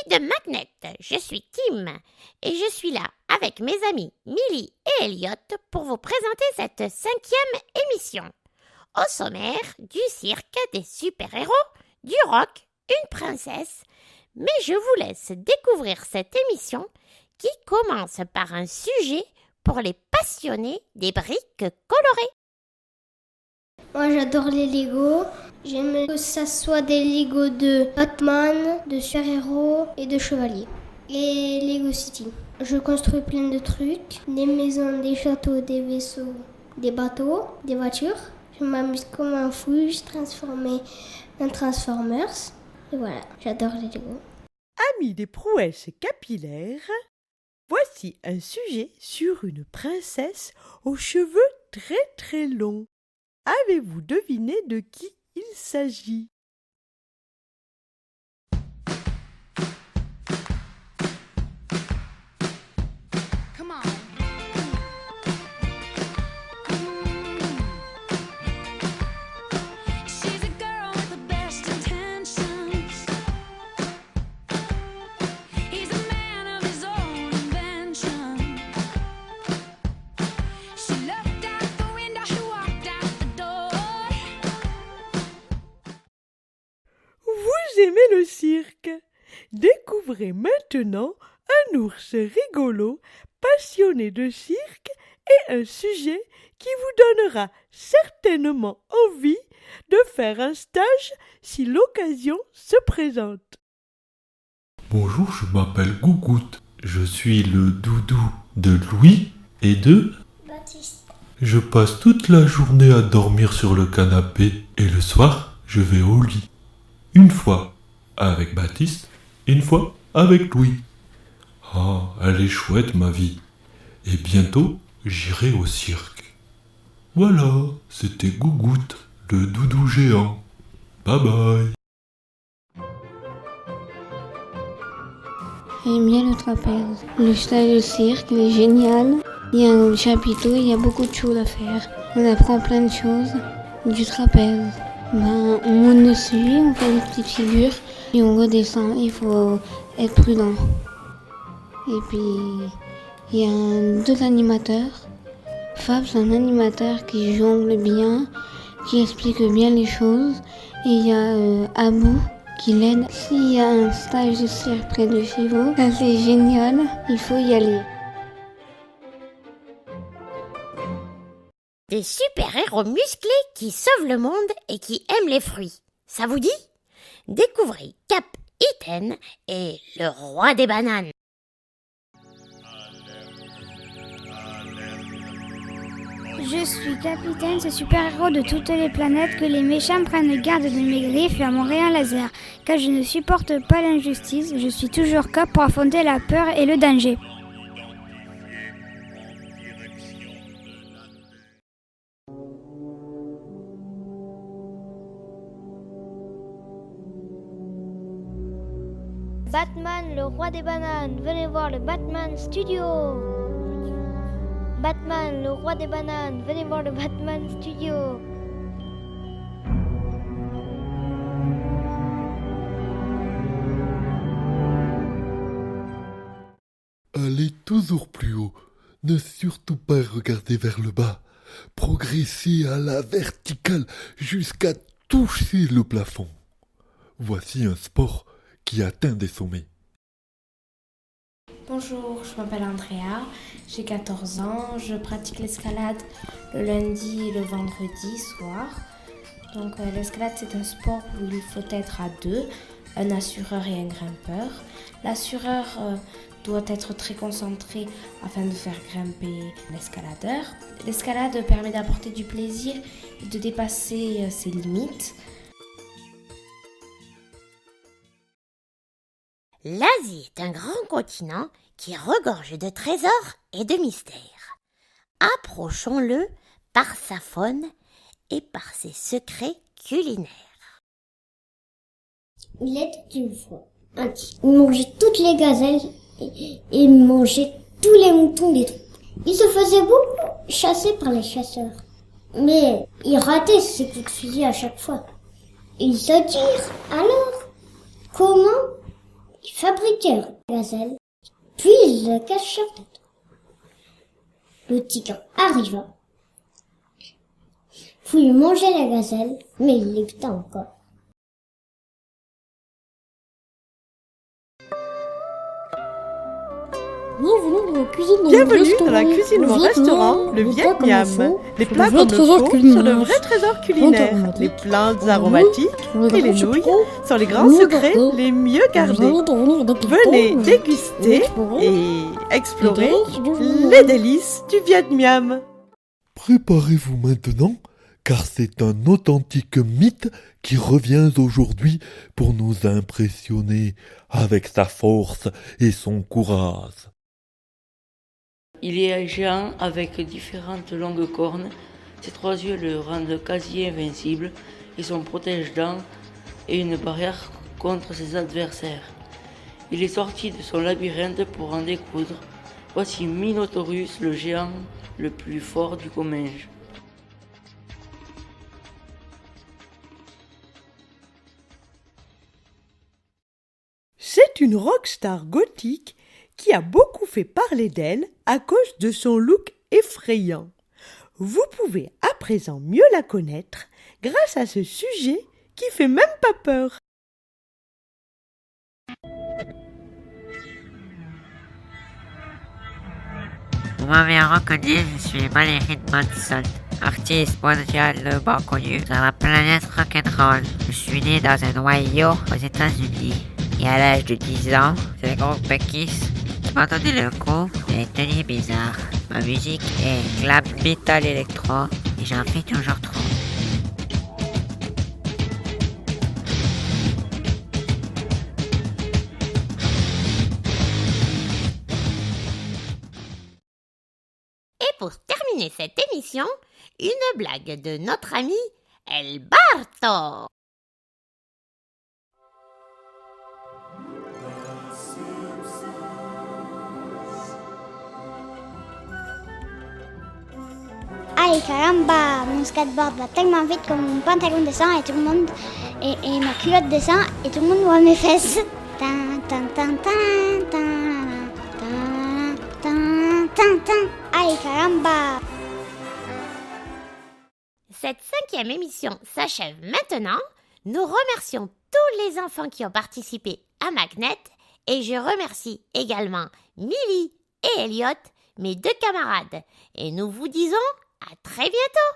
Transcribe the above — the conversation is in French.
de Magnet, je suis Kim et je suis là avec mes amis Milly et Elliot pour vous présenter cette 5e émission. Au sommaire, du cirque, des super-héros, du rock, une princesse. Mais je vous laisse découvrir cette émission qui commence par un sujet pour les passionnés des briques colorées. Moi j'adore les Lego. J'aime que ça soit des Lego de Batman, de super-héros et de chevaliers. Et Lego City. Je construis plein de trucs. Des maisons, des châteaux, des vaisseaux, des bateaux, des voitures. Je m'amuse comme un fou. Je transforme en Transformers. Et voilà, j'adore les Lego. Amis des prouesses capillaires, voici un sujet sur une princesse aux cheveux très très longs. Avez-vous deviné de qui il s'agit? Vous aimez le cirque? Découvrez maintenant un ours rigolo, passionné de cirque et un sujet qui vous donnera certainement envie de faire un stage si l'occasion se présente. Bonjour, je m'appelle Gougoute. Je suis le doudou de Louis et de Baptiste. Je passe toute la journée à dormir sur le canapé et le soir, je vais au lit. Une fois avec Baptiste, une fois avec Louis. Ah, elle est chouette ma vie. Et bientôt, j'irai au cirque. Voilà, c'était Gougoute, le doudou géant. Bye bye. J'aime bien le trapèze. Le stage de cirque, il est génial. Il y a un chapiteau, il y a beaucoup de choses à faire. On apprend plein de choses du trapèze. On monte dessus, on fait des petites figures et on redescend. Il faut être prudent. Et puis, il y a 2 animateurs. Fab, c'est un animateur qui jongle bien, qui explique bien les choses. Et il y a Abou qui l'aide. S'il y a un stage de cirque près de chez vous, ça c'est génial, il faut y aller. Des super-héros musclés qui sauvent le monde et qui aiment les fruits. Ça vous dit? Découvrez Cap Iten et le roi des bananes. Je suis Capitaine, ce super-héros de toutes les planètes que les méchants prennent garde de mes griffes et à mon rayon laser. Car je ne supporte pas l'injustice, je suis toujours Cap pour affronter la peur et le danger. Batman, le roi des bananes. Venez voir le Batman Studio. Batman, le roi des bananes. Venez voir le Batman Studio. Allez toujours plus haut. Ne surtout pas regarder vers le bas. Progressez à la verticale jusqu'à toucher le plafond. Voici un sport qui atteint des sommets. Bonjour, je m'appelle Andrea, j'ai 14 ans, je pratique l'escalade le lundi et le vendredi soir. Donc l'escalade c'est un sport où il faut être à 2, un assureur et un grimpeur. L'assureur doit être très concentré afin de faire grimper l'escaladeur. L'escalade permet d'apporter du plaisir et de dépasser ses limites. L'Asie est un grand continent qui regorge de trésors et de mystères. Approchons-le par sa faune et par ses secrets culinaires. Il était une fois un type. Il mangeait toutes les gazelles et il mangeait tous les moutons des troupes. Il se faisait beaucoup chasser par les chasseurs. Mais il ratait ses coups de fusil à chaque fois. Il se dit, alors, comment qui fabriquait la gazelle, puis il la cacha. Le titan arriva, voulut manger la gazelle, mais il l'évita encore. Bienvenue dans la cuisine de mon restaurant, le Viet Miam. Les plats comme le faux sont de vrais trésors culinaires. Les plantes aromatiques et les nouilles sont les grands secrets les mieux gardés. Venez déguster et explorer les délices du Viet Miam. Préparez-vous maintenant, car c'est un authentique mythe qui revient aujourd'hui pour nous impressionner avec sa force et son courage. Il est un géant avec différentes longues cornes. Ses 3 yeux le rendent quasi invincible et son protège-dents est une barrière contre ses adversaires. Il est sorti de son labyrinthe pour en découdre. Voici Minotaurus, le géant le plus fort du Comminges. C'est une rockstar gothique qui a beaucoup fait parler d'elle à cause de son look effrayant. Vous pouvez à présent mieux la connaître grâce à ce sujet qui fait même pas peur. Vous m'avez reconnu, je suis Marilyn Manson, artiste mondialement connu sur la planète rock'n'roll. Je suis né dans un noyau aux États-Unis et à l'âge de 10 ans, c'est le groupe Kiss qui m'a donné le coup des tenues bizarres. Ma musique est glam metal électro et j'en fais toujours trop. Et pour terminer cette émission, une blague de notre ami El Barto. Allez, caramba, mon skateboard va tellement vite que mon pantalon descend et tout le monde et ma culotte descend et tout le monde voit mes fesses. Tan, tan, tan, tan, tan, tan, tan, tan, tan. Allez, caramba. Cette 5e émission s'achève maintenant. Nous remercions tous les enfants qui ont participé à Magnet et je remercie également Milly et Elliot, mes 2 camarades. Et nous vous disons à très bientôt.